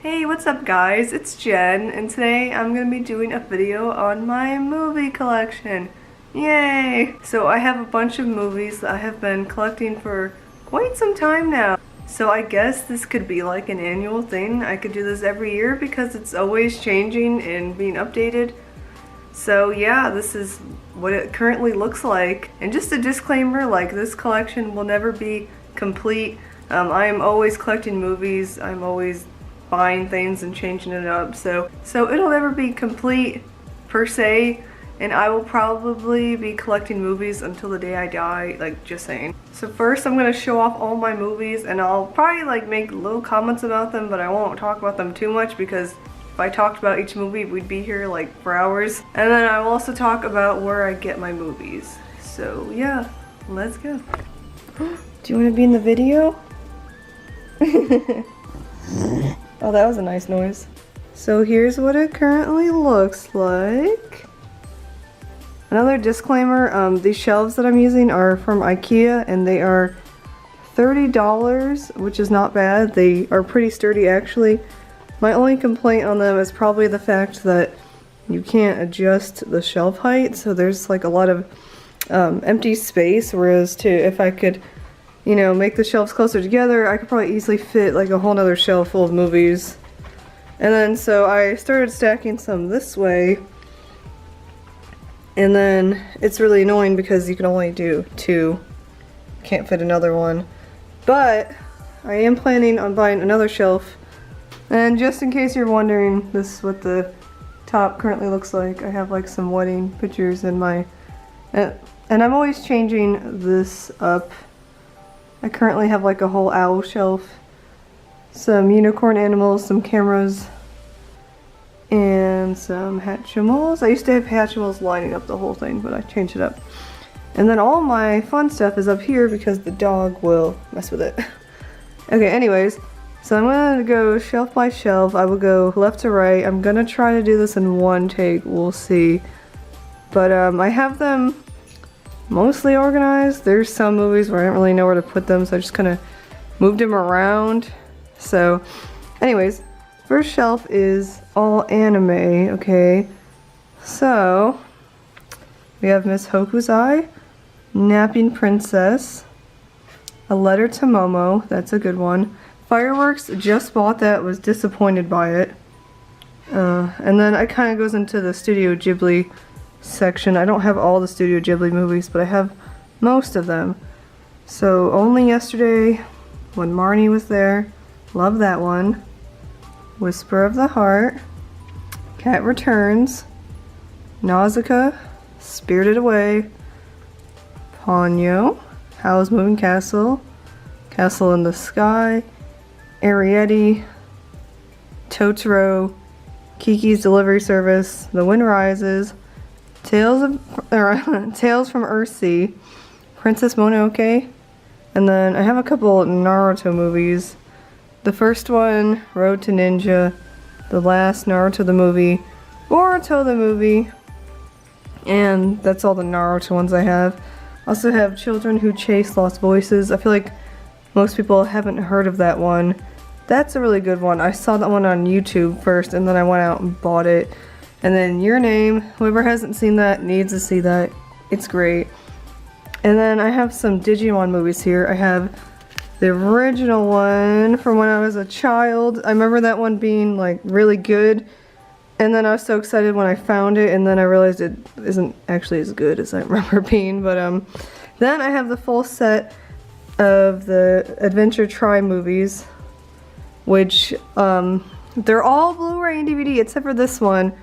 Hey, what's up guys? It's Jen, and today I'm going to be doing a video on my movie collection. Yay! So I have a bunch of movies that I have been collecting for quite some time now. So I guess this could be like an annual thing. I could do this every year because it's always changing and being updated. So yeah, this is what it currently looks like. And just a disclaimer, like this collection will never be complete. I am always collecting movies. I'm always buying things and changing it up, so it'll never be complete per se, and I will probably be collecting movies until the day I die, like, just saying. So first I'm gonna show off all my movies, and I'll probably like make little comments about them, but I won't talk about them too much because if I talked about each movie we'd be here like for hours. And then I will also talk about where I get my movies. So yeah, let's go. Do you want to be in the video? Oh, that was a nice noise. So here's what it currently looks like. Another disclaimer, these shelves that I'm using are from IKEA and they are $30, which is not bad. They are pretty sturdy actually. My only complaint on them is probably the fact that you can't adjust the shelf height, so there's like a lot of empty space, whereas if I could, you know, make the shelves closer together, I could probably easily fit like a whole nother shelf full of movies. And then so I started stacking some this way, and then it's really annoying because you can only do two. Can't fit another one. But I am planning on buying another shelf, and just in case you're wondering, this is what the top currently looks like. I have like some wedding pictures in my, and I'm always changing this up. I currently have like a whole owl shelf, some unicorn animals, some cameras, and some Hatchimals. I used to have Hatchimals lining up the whole thing, but I changed it up. And then all my fun stuff is up here because the dog will mess with it. Okay, anyways, so I'm gonna go shelf by shelf. I will go left to right. I'm gonna try to do this in one take, we'll see. But I have them mostly organized. There's some movies where I don't really know where to put them, so I just kind of moved them around. So anyways, first shelf is all anime, okay? So we have Miss Hokusai, Napping Princess, A Letter to Momo, that's a good one. Fireworks, just bought that, was disappointed by it. And then it kind of goes into the Studio Ghibli section. I don't have all the Studio Ghibli movies, but I have most of them. So Only Yesterday, when Marnie was there, love that one. Whisper of the Heart, Cat Returns, Nausicaa, Spirited Away, Ponyo, Howl's Moving Castle, Castle in the Sky, Arrietty, Totoro, Kiki's Delivery Service, The Wind Rises, Tales from Earthsea, Princess Mononoke, and then I have a couple Naruto movies. The first one, Road to Ninja, the last Naruto the movie, Boruto the movie, and that's all the Naruto ones I have. Also have Children Who Chase Lost Voices. I feel like most people haven't heard of that one. That's a really good one. I saw that one on YouTube first, and then I went out and bought it. And then Your Name, whoever hasn't seen that needs to see that. It's great. And then I have some Digimon movies here. I have the original one from when I was a child. I remember that one being like really good. And then I was so excited when I found it, and then I realized it isn't actually as good as I remember being. But then I have the full set of the Adventure Try movies, which they're all Blu-ray and DVD except for this one.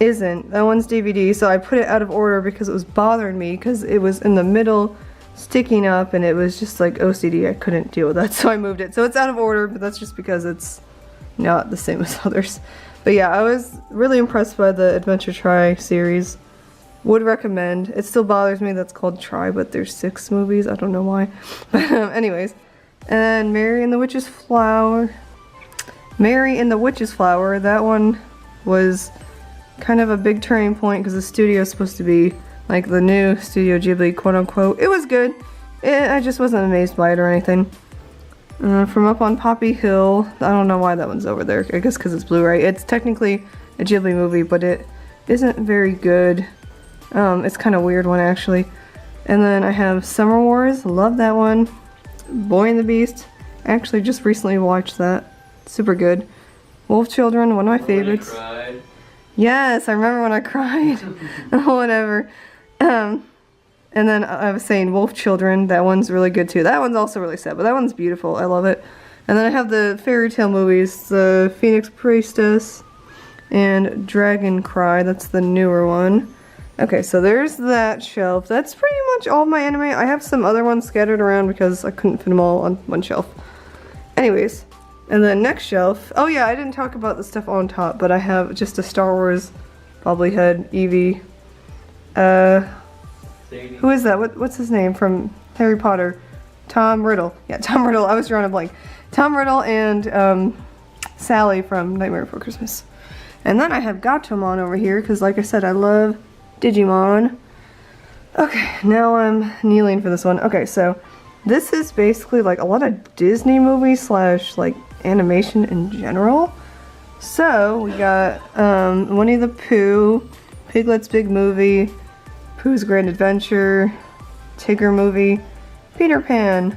Isn't. That one's DVD, so I put it out of order because it was bothering me because it was in the middle sticking up and it was just like OCD. I couldn't deal with that, so I moved it. So it's out of order, but that's just because it's not the same as others. But yeah, I was really impressed by the Adventure Try series. Would recommend. It still bothers me that's called Try, but there's 6 movies. I don't know why. But anyways. And Mary and the Witch's Flower. Mary and the Witch's Flower, that one was kind of a big turning point because the studio is supposed to be like the new Studio Ghibli, quote unquote. It was good. I just wasn't amazed by it or anything. From Up on Poppy Hill. I don't know why that one's over there. I guess because it's Blu-ray. It's technically a Ghibli movie, but it isn't very good. It's kind of weird one actually. And then I have Summer Wars. Love that one. Boy and the Beast. Actually just recently watched that. Super good. Wolf Children, one of my favorites. Cried. Yes, I remember when I cried. Whatever. And then I was saying Wolf Children, that one's really good too. That one's also really sad, but that one's beautiful. I love it. And then I have the fairy tale movies, the Phoenix Priestess and Dragon Cry. That's the newer one. Okay, so there's that shelf. That's pretty much all my anime. I have some other ones scattered around because I couldn't fit them all on one shelf. Anyways, and then next shelf. Oh yeah, I didn't talk about the stuff on top, but I have just a Star Wars bobblehead, Eevee. Who is that? What's his name from Harry Potter? Tom Riddle. Yeah, Tom Riddle. I was drawing a blank. Tom Riddle and Sally from Nightmare Before Christmas. And then I have Gatomon over here because, like I said, I love Digimon. Okay, now I'm kneeling for this one. Okay, so this is basically like a lot of Disney movies slash like animation in general. So we got Winnie the Pooh, Piglet's Big Movie, Pooh's Grand Adventure, Tigger Movie, Peter Pan,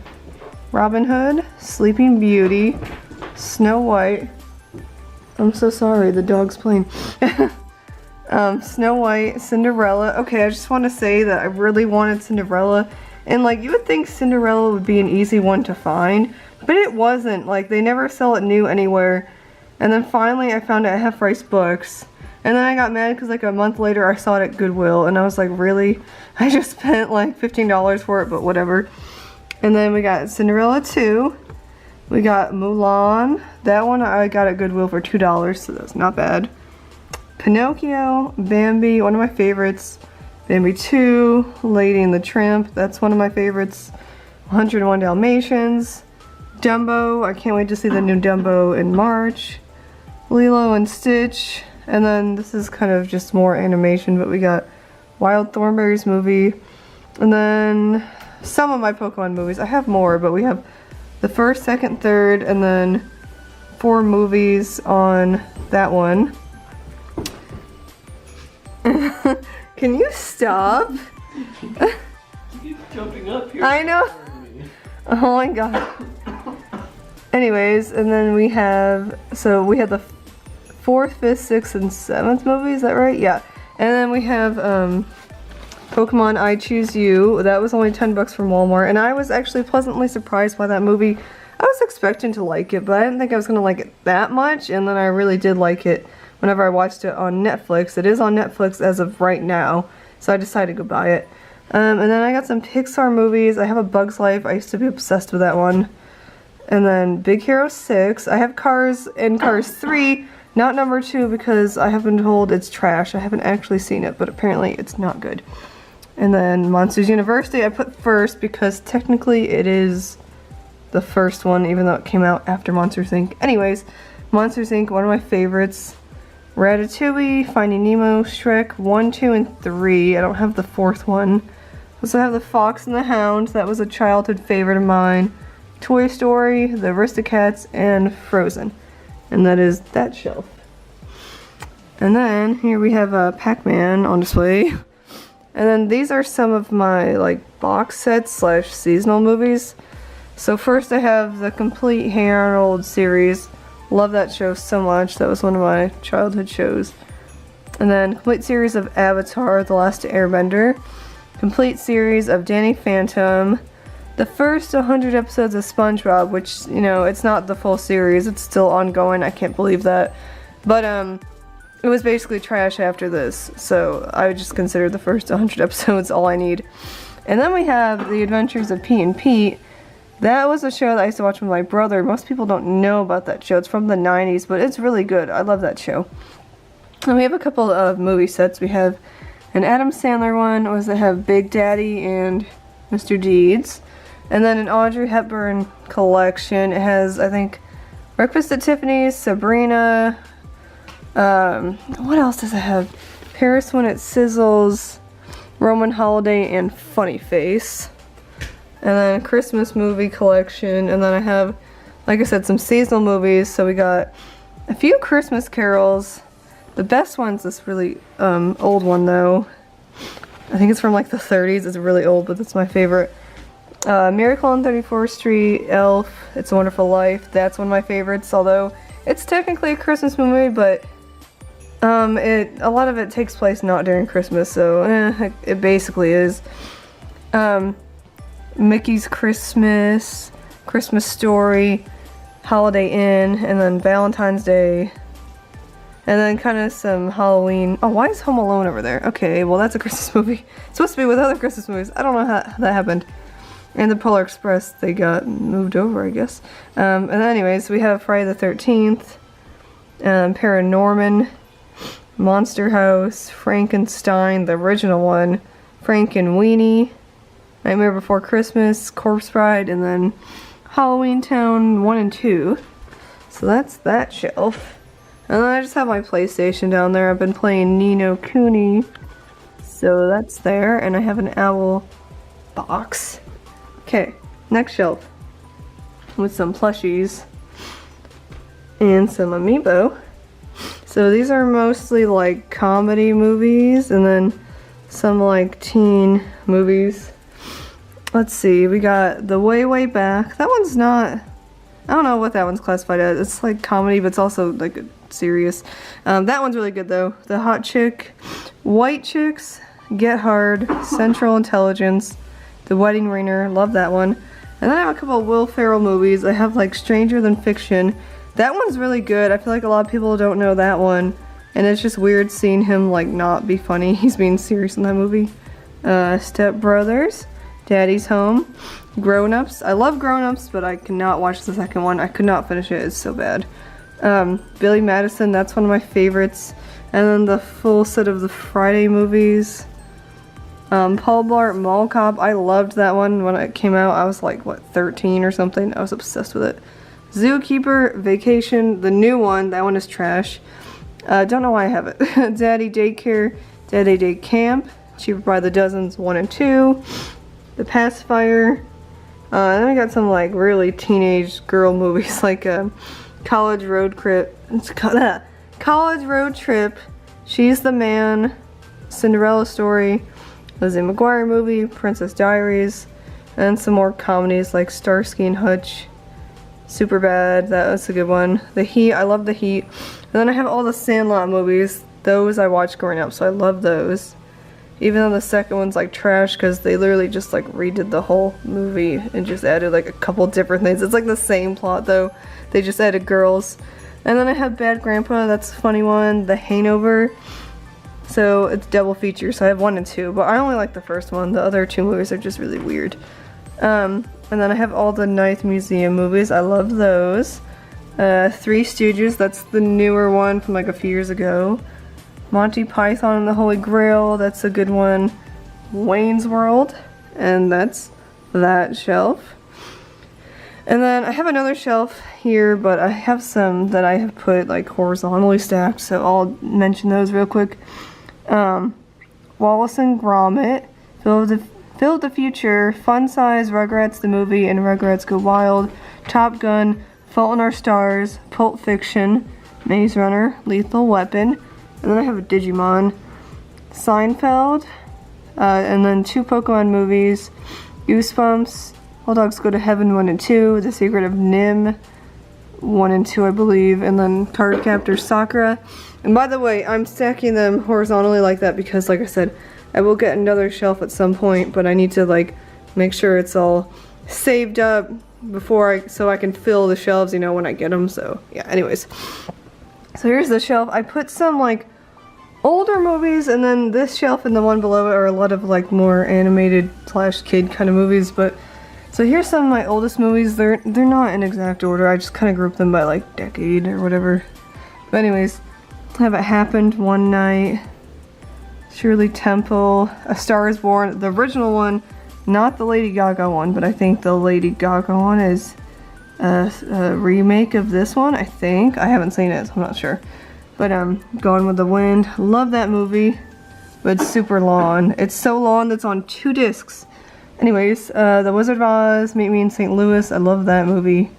Robin Hood, Sleeping Beauty, Snow White. I'm so sorry, the dog's playing. Snow White, Cinderella. Okay, I just want to say that I really wanted Cinderella. And like, you would think Cinderella would be an easy one to find, but it wasn't. Like, they never sell it new anywhere. And then finally I found it at Half Price Books. And then I got mad because like a month later I saw it at Goodwill and I was like, really? I just spent like $15 for it, but whatever. And then we got Cinderella 2. We got Mulan. That one I got at Goodwill for $2, so that's not bad. Pinocchio, Bambi, one of my favorites. Bambi 2, Lady and the Tramp, that's one of my favorites. 101 Dalmatians. Dumbo, I can't wait to see the new Dumbo in March. Lilo and Stitch. And then this is kind of just more animation, but we got Wild Thornberrys movie. And then some of my Pokemon movies. I have more, but we have the first, second, third, and then 4 movies on that one. Can you stop? Keep jumping up here. I know. Oh my god. Anyways, and then we have, so we have the 4th, 5th, 6th, and 7th movie, is that right? Yeah. And then we have Pokemon I Choose You. That was only $10 from Walmart, and I was actually pleasantly surprised by that movie. I was expecting to like it, but I didn't think I was gonna like it that much, and then I really did like it whenever I watched it on Netflix. It is on Netflix as of right now, so I decided to go buy it. And then I got some Pixar movies. I have A Bug's Life. I used to be obsessed with that one. And then Big Hero 6. I have Cars and Cars 3. Not number 2 because I have been told it's trash. I haven't actually seen it, but apparently it's not good. And then Monsters University I put first because technically it is the first one, even though it came out after Monsters Inc. Anyways, Monsters Inc., one of my favorites. Ratatouille, Finding Nemo, Shrek 1, 2, and 3. I don't have the 4th one. Also have The Fox and the Hound. That was a childhood favorite of mine. Toy Story, The Aristocats, and Frozen. And that is that shelf. And then here we have Pac-Man on display. And then these are some of my like box sets slash seasonal movies. So first I have the complete Hey Arnold series. Love that show so much. That was one of my childhood shows. And then complete series of Avatar, The Last Airbender. Complete series of Danny Phantom. The first 100 episodes of SpongeBob, which, you know, it's not the full series. It's still ongoing. I can't believe that. But, it was basically trash after this. So, I would just consider the first 100 episodes all I need. And then we have The Adventures of Pete and Pete. That was a show that I used to watch with my brother. Most people don't know about that show. It's from the 90s, but it's really good. I love that show. And we have a couple of movie sets. We have an Adam Sandler one. Was that have Big Daddy and Mr. Deeds. And then an Audrey Hepburn collection. It has, I think, Breakfast at Tiffany's, Sabrina. What else does it have? Paris When It Sizzles, Roman Holiday, and Funny Face. And then a Christmas movie collection. And then I have like I said, some seasonal movies. So we got a few Christmas carols. The best one's this really old one though. I think it's from like the 30s. It's really old, but that's my favorite. Miracle on 34th Street, Elf, It's a Wonderful Life. That's one of my favorites, although it's technically a Christmas movie, but a lot of it takes place not during Christmas, so it basically is. Mickey's Christmas, Christmas Story, Holiday Inn, and then Valentine's Day. And then kind of some Halloween. Oh, why is Home Alone over there? Okay, well that's a Christmas movie. It's supposed to be with other Christmas movies. I don't know how that happened. And the Polar Express, they got moved over, I guess. And anyways, we have Friday the 13th, Paranorman, Monster House, Frankenstein, the original one, Frankenweenie, Nightmare Before Christmas, Corpse Bride, and then Halloween Town 1 and 2. So that's that shelf. And then I just have my PlayStation down there. I've been playing Ni no Kuni. So that's there. And I have an owl box. Okay, next shelf. With some plushies. And some amiibo. So these are mostly like comedy movies. And then some like teen movies. Let's see, we got The Way, Way Back. That one's not... I don't know what that one's classified as. It's like comedy, but it's also like serious. That one's really good though. The Hot Chick, White Chicks, Get Hard, Central Intelligence, The Wedding Ringer. Love that one. And then I have a couple of Will Ferrell movies. I have like Stranger Than Fiction. That one's really good. I feel like a lot of people don't know that one. And it's just weird seeing him like not be funny. He's being serious in that movie. Step Brothers, Daddy's Home, Grown Ups. I love Grown Ups, but I cannot watch the second one. I could not finish it. It's so bad. Billy Madison, that's one of my favorites. And then the full set of the Friday movies. Paul Blart Mall Cop. I loved that one when it came out. I was like, what, 13 or something? I was obsessed with it. Zookeeper, Vacation, the new one. That one is trash. Don't know why I have it. Daddy Daycare, Daddy Day Camp, Cheaper by the Dozens 1 and 2. The Pacifier. Then I got some like really teenage girl movies like College Road Trip. College Road Trip. She's the Man. Cinderella Story. Lizzie McGuire movie. Princess Diaries. And some more comedies like Starsky and Hutch. Superbad. That was a good one. The Heat. I love The Heat. And then I have all the Sandlot movies. Those I watched growing up, so I love those. Even though the second one's like trash because they literally just like redid the whole movie and just added like a couple different things. It's like the same plot though. They just added girls. And then I have Bad Grandpa, that's a funny one. The Hangover. So it's double feature, so I have 1 and 2. But I only like the first one. The other 2 movies are just really weird. And then I have all the Ninth Museum movies. I love those. Three Stooges, that's the newer one from like a few years ago. Monty Python and the Holy Grail, that's a good one. Wayne's World, and that's that shelf. And then I have another shelf here, but I have some that I have put like horizontally stacked, so I'll mention those real quick. Wallace and Gromit, Phil of the Future, Fun Size, Rugrats the Movie, and Rugrats Go Wild, Top Gun, Fault in Our Stars, Pulp Fiction, Maze Runner, Lethal Weapon. And then I have a Digimon, Seinfeld, and then 2 Pokemon movies, Goosebumps, All Dogs Go to Heaven 1 and 2, The Secret of Nim 1 and 2 I believe, and then Cardcaptor Sakura. And by the way, I'm stacking them horizontally like that because like I said, I will get another shelf at some point, but I need to like make sure it's all saved up before so I can fill the shelves, you know, when I get them. So yeah, anyways. So here's the shelf. I put some like older movies, and then this shelf and the one below it are a lot of like more animated / kid kind of movies. But so here's some of my oldest movies. They're not in exact order. I just kind of group them by like decade or whatever. But anyways, Have It Happened One Night, Shirley Temple, A Star Is Born, the original one, not the Lady Gaga one, but I think the Lady Gaga one is a remake of this one, I think. I haven't seen it, so I'm not sure. But Gone with the Wind, love that movie, but it's super long. It's so long that it's on 2 discs. Anyways, The Wizard of Oz, Meet Me in St. Louis, I love that movie.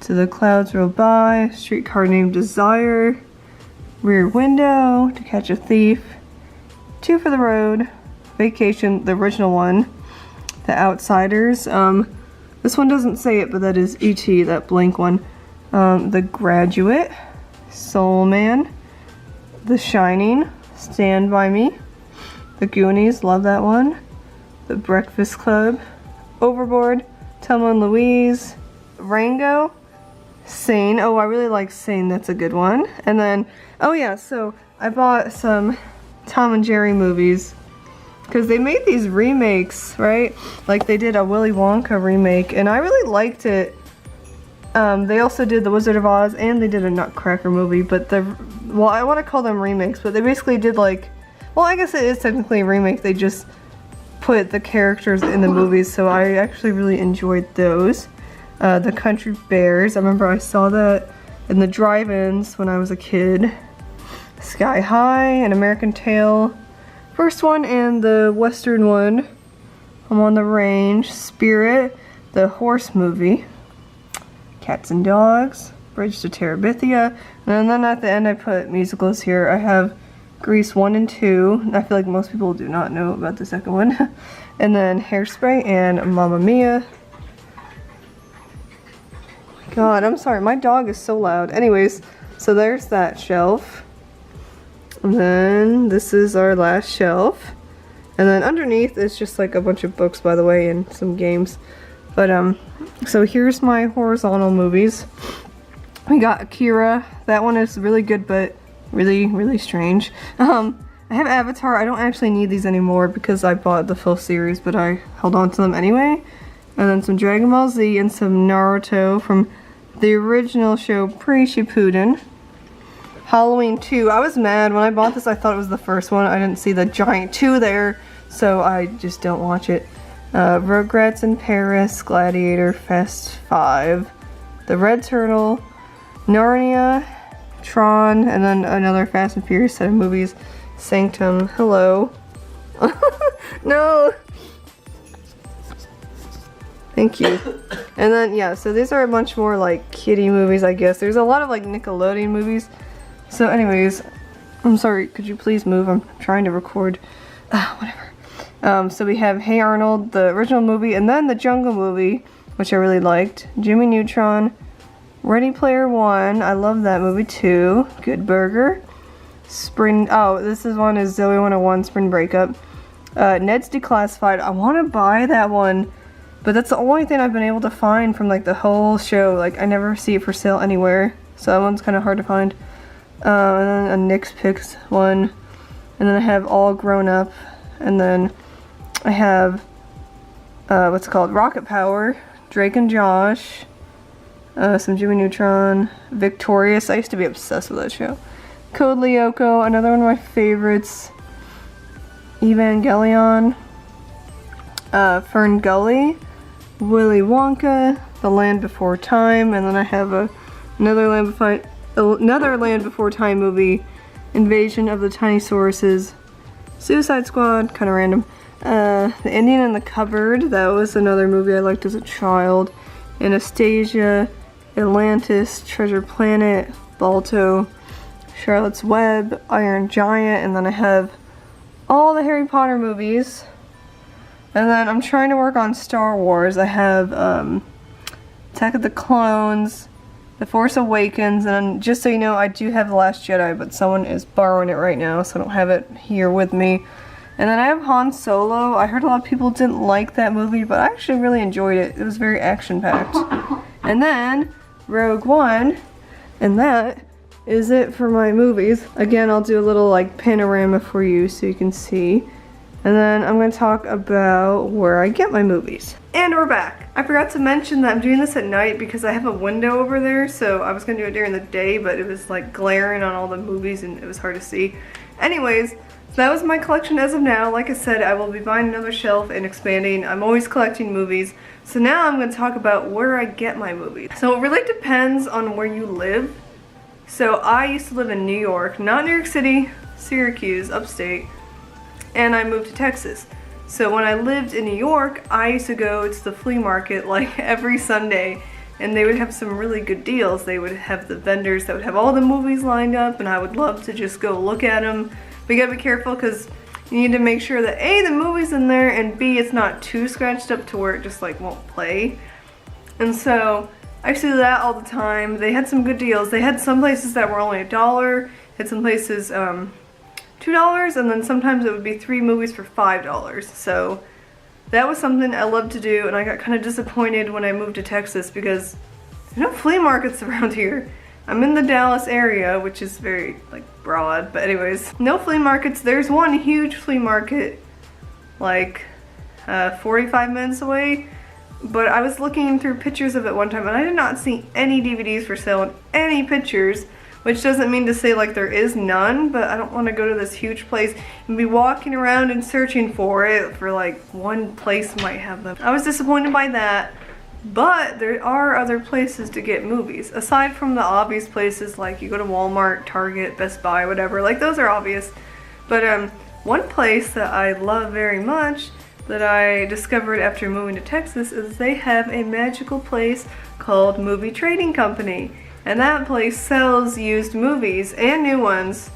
To the Clouds Roll By, Streetcar Named Desire, Rear Window, To Catch a Thief, Two for the Road, Vacation, the original one, The Outsiders. This one doesn't say it, but that is E.T., that blank one. The Graduate, Soul Man, The Shining, Stand By Me, The Goonies, love that one, The Breakfast Club, Overboard, Thelma and Louise, Rango, Sane. Oh, I really like Sane, that's a good one. And then, oh yeah, so I bought some Tom and Jerry movies because they made these remakes, right? Like they did a Willy Wonka remake, and I really liked it. They also did The Wizard of Oz, and they did a Nutcracker movie, but well, I want to call them remakes, but they basically did like, well, I guess it is technically a remake. They just put the characters in the movies, so I actually really enjoyed those. The Country Bears, I remember I saw that in the drive-ins when I was a kid. Sky High, An American Tail, first one and the Western one, I'm on the Range, Spirit, the horse movie, Cats and Dogs, Bridge to Terabithia, and then at the end I put musicals here. I have Grease 1 and 2, I feel like most people do not know about the second one, and then Hairspray and Mamma Mia. God, I'm sorry, my dog is so loud. Anyways, so there's that shelf. And then this is our last shelf. And then underneath is just like a bunch of books, by the way, and some games. But, so here's my horizontal movies. We got Akira. That one is really good, but really, really strange. I have Avatar. I don't actually need these anymore because I bought the full series, but I held on to them anyway. And then some Dragon Ball Z and some Naruto from the original show pre-Shippuden. Halloween 2. I was mad when I bought this. I thought it was the first one. I didn't see the giant 2 there, so I just don't watch it. Rugrats in Paris, Gladiator, Fast 5, The Red Turtle, Narnia, Tron, and then another Fast and Furious set of movies, Sanctum. Hello. No. Thank you. And then, yeah, so these are a bunch more like kiddie movies, I guess. There's a lot of like Nickelodeon movies. So anyways, I'm sorry, could you please move? I'm trying to record. Whatever. So we have Hey Arnold, the original movie, and then the Jungle movie, which I really liked. Jimmy Neutron, Ready Player One, I love that movie too. Good Burger. This is one is Zoe 101, Spring Breakup. Ned's Declassified, I want to buy that one. But that's the only thing I've been able to find from like the whole show. Like I never see it for sale anywhere. So that one's kind of hard to find. And then a Nick's Picks one. And then I have All Grown Up. And then I have, what's it called? Rocket Power. Drake and Josh. Some Jimmy Neutron. Victorious. I used to be obsessed with that show. Code Lyoko. Another one of my favorites. Evangelion. Fern Gully. Willy Wonka, The Land Before Time, and then I have another Land Before Time movie, Invasion of the Tiny Sauruses, Suicide Squad, kind of random, The Indian in the Cupboard, that was another movie I liked as a child, Anastasia, Atlantis, Treasure Planet, Balto, Charlotte's Web, Iron Giant, and then I have all the Harry Potter movies. And then I'm trying to work on Star Wars. I have Attack of the Clones, The Force Awakens, and just so you know, I do have The Last Jedi, but someone is borrowing it right now, so I don't have it here with me. And then I have Han Solo. I heard a lot of people didn't like that movie, but I actually really enjoyed it. It was very action-packed. And then Rogue One, and that is it for my movies. Again, I'll do a little like panorama for you so you can see. And then I'm going to talk about where I get my movies. And we're back. I forgot to mention that I'm doing this at night because I have a window over there, so I was going to do it during the day, but it was like glaring on all the movies and it was hard to see. Anyways, so that was my collection as of now. Like I said, I will be buying another shelf and expanding. I'm always collecting movies. So now I'm going to talk about where I get my movies. So it really depends on where you live. So I used to live in New York, not New York City, Syracuse, upstate. And I moved to Texas. So when I lived in New York, I used to go to the flea market like every Sunday and they would have some really good deals. They would have the vendors that would have all the movies lined up, and I would love to just go look at them. But you gotta be careful because you need to make sure that A, the movie's in there, and B, it's not too scratched up to where it just like won't play. And so I used to do that all the time. They had some good deals. They had some places that were only $1, had some places $2, and then sometimes it would be 3 movies for $5. So that was something I loved to do, and I got kind of disappointed when I moved to Texas because there's no flea markets around here. I'm in the Dallas area, which is very like broad, but anyways, no flea markets. There's one huge flea market like 45 minutes away, but I was looking through pictures of it one time and I did not see any DVDs for sale and any pictures, which doesn't mean to say like there is none, but I don't want to go to this huge place and be walking around and searching for it for like one place might have them. I was disappointed by that. But there are other places to get movies, aside from the obvious places like you go to Walmart, Target, Best Buy, whatever, like those are obvious. But one place that I love very much that I discovered after moving to Texas is they have a magical place called Movie Trading Company. And that place sells used movies and new ones.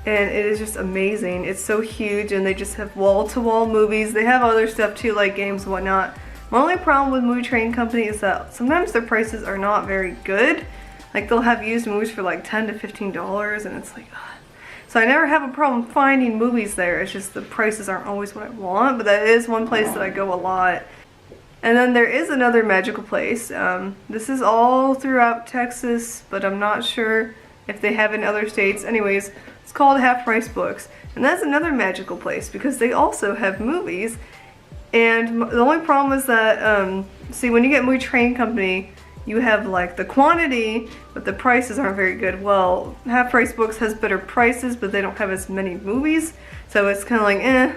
And it is just amazing. It's so huge and they just have wall-to-wall movies. They have other stuff too, like games and whatnot. My only problem with Movie Trading Company is that sometimes their prices are not very good. Like they'll have used movies for like $10 to $15 and it's like, ugh. So I never have a problem finding movies there. It's just the prices aren't always what I want, but that is one place that I go a lot. And then there is another magical place. This is all throughout Texas, but I'm not sure if they have in other states. Anyways, it's called Half Price Books. And that's another magical place because they also have movies. And the only problem is that, see, when you get Movie Trading Company, you have like the quantity, but the prices aren't very good. Well, Half Price Books has better prices, but they don't have as many movies, so it's kind of like, eh.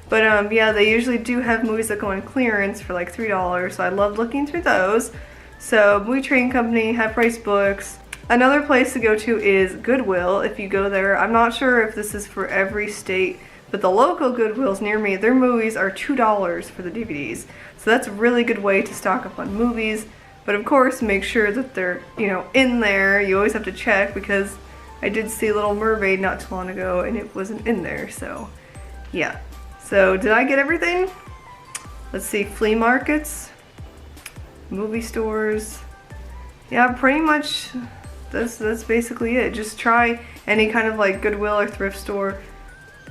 But yeah, they usually do have movies that go on clearance for like $3, so I love looking through those. So Movie Trading Company, Half Price Books. Another place to go to is Goodwill. If you go there, I'm not sure if this is for every state, but the local Goodwills near me, their movies are $2 for the DVDs. So that's a really good way to stock up on movies. But of course, make sure that they're, you know, in there. You always have to check because I did see Little Mermaid not too long ago and it wasn't in there, so yeah. So did I get everything? Let's see, flea markets, movie stores. Yeah, pretty much that's basically it. Just try any kind of like Goodwill or thrift store.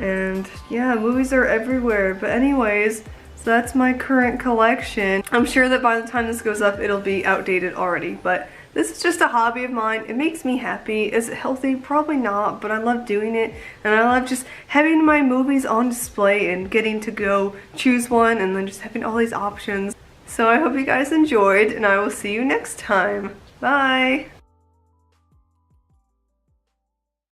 And yeah, movies are everywhere. But anyways, so that's my current collection. I'm sure that by the time this goes up, it'll be outdated already. But this is just a hobby of mine. It makes me happy. Is it healthy? Probably not, but I love doing it. And I love just having my movies on display and getting to go choose one and then just having all these options. So I hope you guys enjoyed and I will see you next time. Bye!